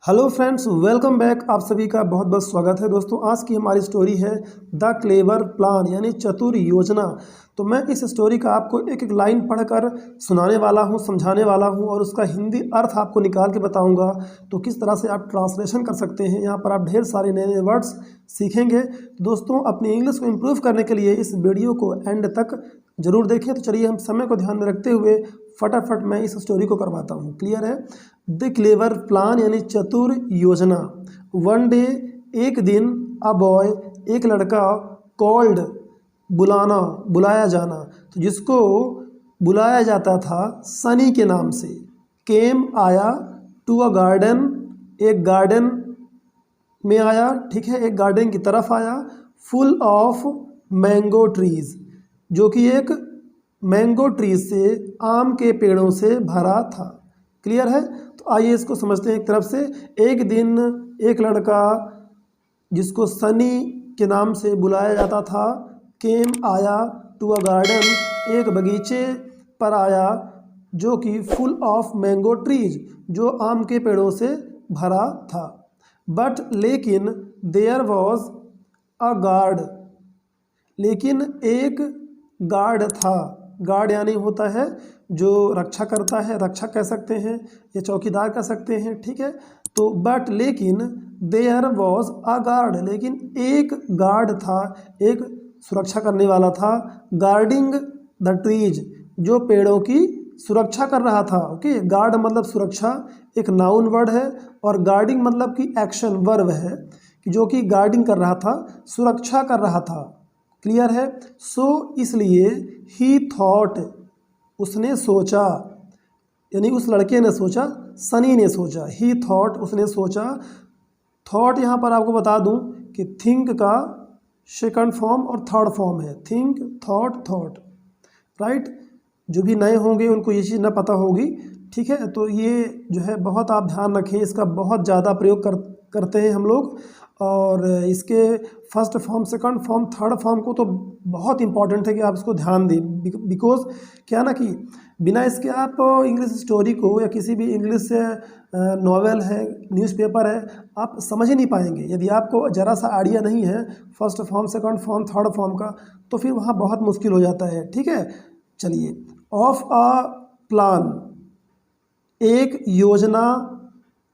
Hello friends, welcome back. आप सभी का बहुत बहुत स्वागत है। दोस्तों, आज की हमारी स्टोरी है द क्लेवर प्लान यानी चतुर योजना। तो मैं इस स्टोरी का आपको एक एक लाइन पढ़कर सुनाने वाला हूं, समझाने वाला हूं और उसका हिंदी अर्थ आपको निकाल के बताऊंगा। तो किस तरह से आप ट्रांसलेशन कर सकते हैं, यहाँ पर आप ढेर सारे नए नए वर्ड्स सीखेंगे। दोस्तों, अपनी इंग्लिश को इम्प्रूव करने के लिए इस वीडियो को एंड तक जरूर देखें। तो चलिए, हम समय को ध्यान में रखते हुए फटाफट मैं इस स्टोरी को करवाता हूँ। क्लियर है? द क्लेवर प्लान यानी चतुर योजना। वन डे, एक दिन, अ बॉय, एक लड़का, कॉल्ड बुलाना, बुलाया जाना, तो जिसको बुलाया जाता था सनी के नाम से। केम आया, टू अ गार्डन, एक गार्डन में आया, ठीक है, एक गार्डन की तरफ आया। फुल ऑफ मैंगो ट्रीज, जो कि एक मैंगो ट्रीज से, आम के पेड़ों से भरा था। क्लियर है? तो आइए इसको समझते हैं एक तरफ से। एक दिन एक लड़का जिसको सनी के नाम से बुलाया जाता था, केम आया, टू अ गार्डन, एक बगीचे पर आया जो कि फुल ऑफ मैंगो ट्रीज, जो आम के पेड़ों से भरा था। बट लेकिन देयर वॉज अ गार्ड, लेकिन एक गार्ड था। गार्ड यानी होता है जो रक्षा करता है, रक्षा कह सकते हैं या चौकीदार कह सकते हैं, ठीक है। तो बट लेकिन देयर वॉज अ गार्ड, लेकिन एक गार्ड था, एक सुरक्षा करने वाला था। गार्डिंग द ट्रीज, जो पेड़ों की सुरक्षा कर रहा था। ओके, गार्ड मतलब सुरक्षा, एक नाउन वर्ड है, और गार्डिंग मतलब कि एक्शन वर्ब है, कि जो कि गार्डिंग कर रहा था, सुरक्षा कर रहा था। क्लियर है? सो इसलिए ही थॉट, उसने सोचा, यानी उस लड़के ने सोचा, सनी ने सोचा। ही थॉट, उसने सोचा। थॉट यहाँ पर आपको बता दूं कि थिंक का सेकंड फॉर्म और थर्ड फॉर्म है। Think, thought, thought, right. जो भी नए होंगे उनको ये चीज़ ना पता होगी, ठीक है। तो ये जो है बहुत आप ध्यान रखें, इसका बहुत ज़्यादा प्रयोग करते हैं हम लोग। और इसके first form, second form, third form को तो बहुत इंपॉर्टेंट है कि आप इसको ध्यान दें। बिकॉज क्या ना कि बिना इसके आप इंग्लिश स्टोरी को या किसी भी इंग्लिश नॉवेल है, न्यूज़पेपर है, आप समझ ही नहीं पाएंगे। यदि आपको ज़रा सा आइडिया नहीं है first form, second form, third form का, तो फिर वहाँ बहुत मुश्किल हो जाता है, ठीक है। चलिए, ऑफ अ प्लान, एक योजना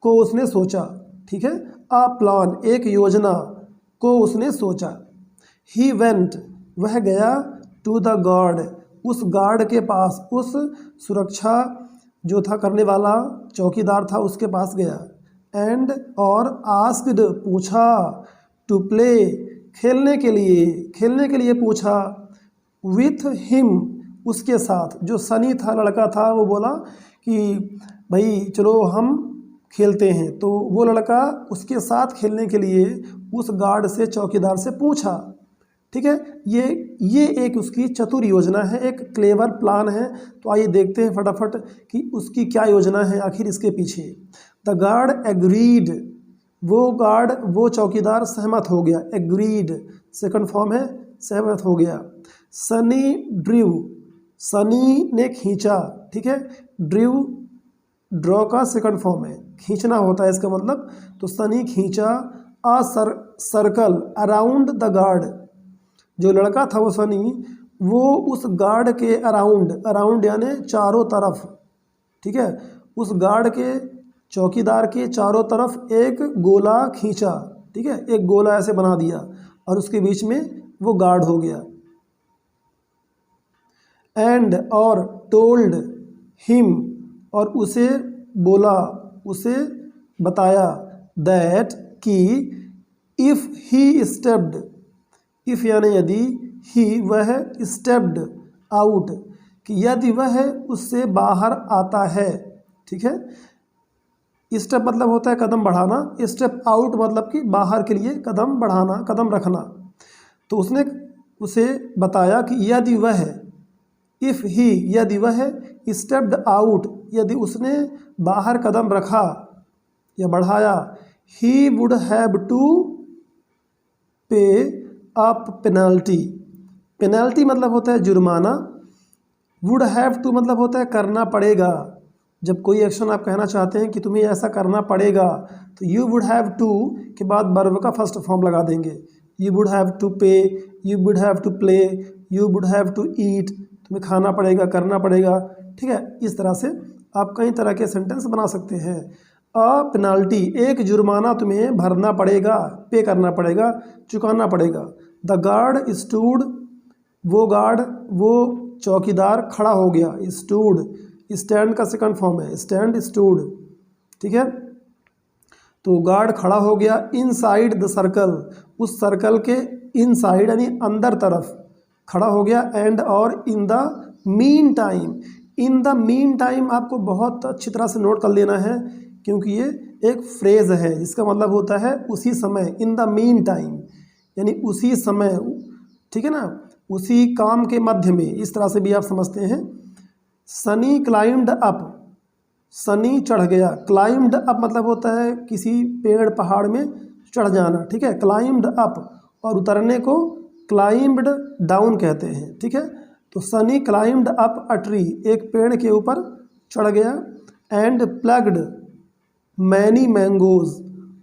को उसने सोचा, ठीक है। अ प्लान, एक योजना को उसने सोचा। ही वेंट, वह गया, टू द गार्ड, उस गार्ड के पास, उस सुरक्षा जो था करने वाला, चौकीदार था, उसके पास गया। एंड, और आस्क्ड, पूछा, टू प्ले, खेलने के लिए पूछा। विथ हिम, उसके साथ, जो सनी था, लड़का था, वो बोला कि भाई चलो हम खेलते हैं। तो वो लड़का उसके साथ खेलने के लिए उस गार्ड से, चौकीदार से पूछा, ठीक है। ये एक उसकी चतुर योजना है, एक क्लेवर प्लान है। तो आइए देखते हैं फटाफट कि उसकी क्या योजना है आखिर इसके पीछे। द गार्ड एग्रीड, वो गार्ड, वो चौकीदार सहमत हो गया। एग्रीड सेकंड फॉर्म है, सहमत हो गया। सनी ड्रीव, सनी ने खींचा, ठीक है। ड्रीव ड्रॉ का सेकंड फॉर्म है, खींचना होता है इसका मतलब। तो सनी खींचा। A circle around the guard, जो लड़का था वो सनी, वो उस गार्ड के अराउंड, अराउंड यानी चारों तरफ, ठीक है, उस गार्ड के, चौकीदार के चारों तरफ एक गोला खींचा, ठीक है। एक गोला ऐसे बना दिया और उसके बीच में वो गार्ड हो गया। एंड, और टोल्ड हिम, और उसे बोला, उसे बताया, दैट कि इफ़ ही स्टेप्ड, इफ़ यानी यदि, ही वह, स्टेप्ड आउट, कि यदि वह उससे बाहर आता है, ठीक है। स्टेप मतलब होता है कदम बढ़ाना, स्टेप आउट मतलब कि बाहर के लिए कदम बढ़ाना, कदम रखना। तो उसने उसे बताया कि यदि वह, इफ़ ही, यदि वह, स्टेप्ड आउट, यदि उसने बाहर कदम रखा या बढ़ाया, ही वुड हैव टू पे अप पेनल्टी। पेनल्टी मतलब होता है जुर्माना, वुड हैव टू मतलब होता है करना पड़ेगा। जब कोई एक्शन आप कहना चाहते हैं कि तुम्हें ऐसा करना पड़ेगा, तो यू वुड हैव टू के बाद वर्ब का फर्स्ट फॉर्म लगा देंगे। You would have to pay, you would have to play, you would have to eat, तुम्हें खाना पड़ेगा, करना पड़ेगा। ठीक है, इस तरह से आप कई तरह के सेंटेंस बना सकते हैं। अ पेनाल्टी, एक जुर्माना तुम्हें भरना पड़ेगा, पे करना पड़ेगा, चुकाना पड़ेगा। द गार्ड स्टूड, वो गार्ड, वो चौकीदार खड़ा हो गया। स्टूड, स्टैंड का सेकंड फॉर्म है, स्टैंड स्टूड। ठीक है, तो गार्ड खड़ा हो गया। इनसाइड द सर्कल, उस सर्कल के इनसाइड यानी अंदर तरफ खड़ा हो गया। एंड और in the mean time, in the mean time आपको बहुत अच्छी तरह से नोट कर लेना है, क्योंकि ये एक फ्रेज है जिसका मतलब होता है उसी समय। इन द मीन टाइम यानी उसी समय, ठीक है ना, उसी काम के मध्य में, इस तरह से भी आप समझते हैं। सनी क्लाइम्ड अप, सनी चढ़ गया। क्लाइम्ड अप मतलब होता है किसी पेड़ पहाड़ में चढ़ जाना। ठीक है, क्लाइम्ड अप, और उतरने को क्लाइम्ड डाउन कहते हैं। ठीक है, तो Sunny climbed up a tree, एक पेड़ के ऊपर चढ़ गया। एंड प्लग्ड मैनी मैंगोज,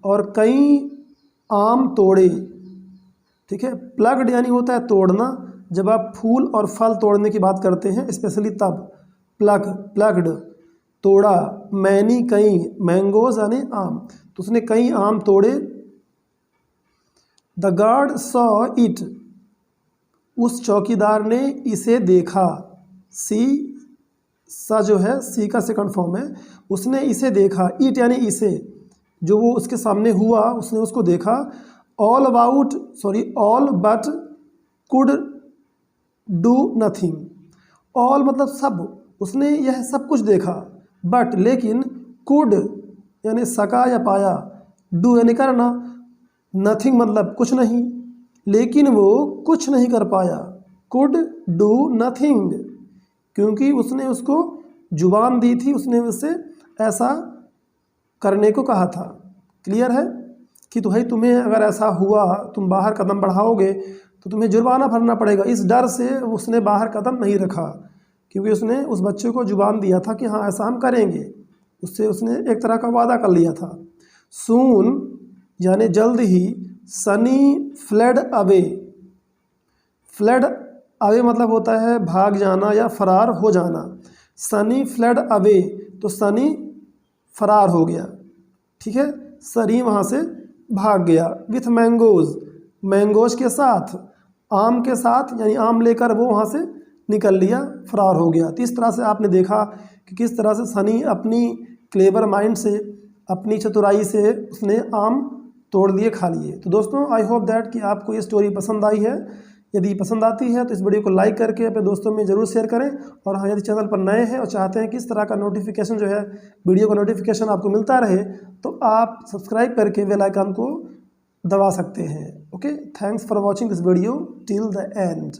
और कई आम तोड़े। ठीक है, प्लग्ड यानी होता है तोड़ना, जब आप फूल और फल तोड़ने की बात करते हैं स्पेशली तब। प्लग्ड तोड़ा, मैनी कई, मैंगोज यानी आम, तो उसने कई आम तोड़े। द गार्ड सॉ इट, उस चौकीदार ने इसे देखा। सी, सा जो है सी का सेकंड फॉर्म है, उसने इसे देखा। इट यानी इसे, जो वो उसके सामने हुआ उसने उसको देखा। All but could do nothing, all मतलब सब, उसने यह सब कुछ देखा। बट लेकिन, कुड यानी सका या पाया, डू यानी करना, नथिंग मतलब कुछ नहीं, लेकिन वो कुछ नहीं कर पाया। कुड डू नथिंग, क्योंकि उसने उसको जुबान दी थी, उसने उससे ऐसा करने को कहा था। क्लियर है कि तो भाई तुम्हें अगर ऐसा हुआ, तुम बाहर कदम बढ़ाओगे तो तुम्हें जुर्माना भरना पड़ेगा। इस डर से उसने बाहर कदम नहीं रखा, क्योंकि उसने उस बच्चे को जुबान दिया था कि हाँ ऐसा हम करेंगे, उससे उसने एक तरह का वादा कर लिया था। सून यानी जल्द ही। Sunny fled away, fled away मतलब होता है भाग जाना या फरार हो जाना। सनी फ्लेड अवे, तो सनी फरार हो गया। ठीक है, सनी वहाँ से भाग गया। विथ मैंगोज, मैंगोज के साथ, आम के साथ, यानी आम लेकर वो वहाँ से निकल लिया, फरार हो गया। तो इस तरह से आपने देखा कि किस तरह से सनी अपनी क्लेवर माइंड से, अपनी चतुराई से उसने आम तोड़ लिए, खा लिए। तो दोस्तों आई होप दैट कि आपको ये स्टोरी पसंद आई है। यदि पसंद आती है तो इस वीडियो को लाइक करके अपने दोस्तों में ज़रूर शेयर करें। और हाँ, यदि चैनल पर नए हैं और चाहते हैं कि इस तरह का नोटिफिकेशन जो है, वीडियो का नोटिफिकेशन आपको मिलता रहे, तो आप सब्सक्राइब करके बेल आइकन को दबा सकते हैं। Okay, thanks for watching this video till the end.